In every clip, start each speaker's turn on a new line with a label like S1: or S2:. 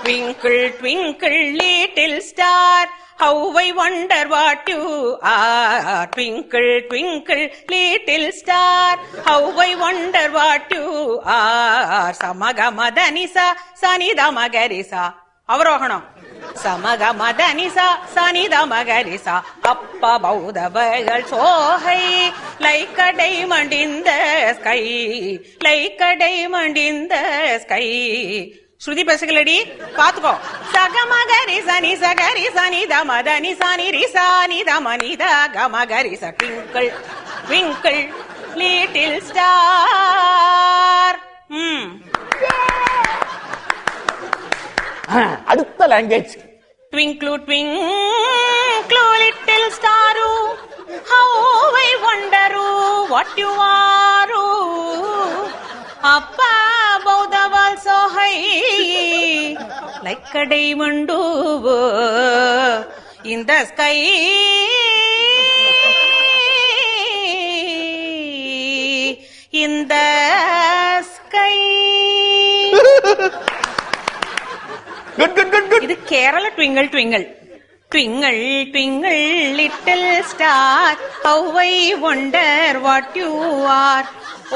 S1: Twinkle, twinkle, little star, how I wonder what you are. Twinkle, twinkle, little star, how I wonder what you are. Samagamadhanisa, Sanidamagarisa. அவரோகணம். சமகமதனிசா சனிதமகரிசா அப்ப பௌதவர்கள் சோகை like a diamond in the sky, like a diamond in the sky. ஸ்ருதி பேசுகளடி பாத்துக்கோ. சகமகரி சனி சகரி சனி தமதனி சனி ரிசானி தமனித கமகரி ச. Twinkle twinkle little star.
S2: அடுத்த language.
S1: Twinkle, twinkle, little star, how I wonder what you are. Up above the world so high, like a diamond in the sky. In the sky. இது Kerala twinkle twinkle. Twinkle, twinkle, little star, how I wonder what you are.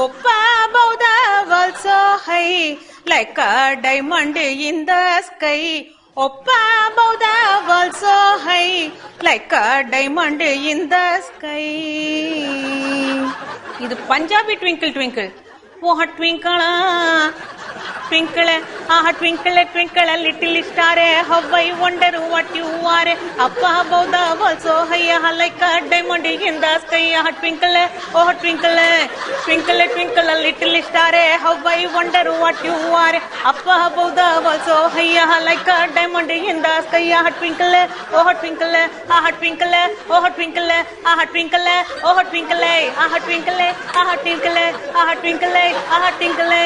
S1: Up above the world so high, like a diamond in the sky. Up above the world so high, like a diamond in the sky. இது Punjabi twinkle twinkle. ஓஹ ட்விங்கிளா twinkle, ah twinkle, twinkle, little star, how I wonder what you are. Up above the world so high, like a diamond in the sky. Ah twinkle, oh twinkle, twinkle, twinkle, little star, how I wonder what you are. Up above the world so high, like a diamond in the sky. Ah twinkle, oh twinkle, ah twinkle, oh twinkle, ah twinkle, oh twinkle, ah twinkle, ah twinkle, ah twinkle, ah twinkle.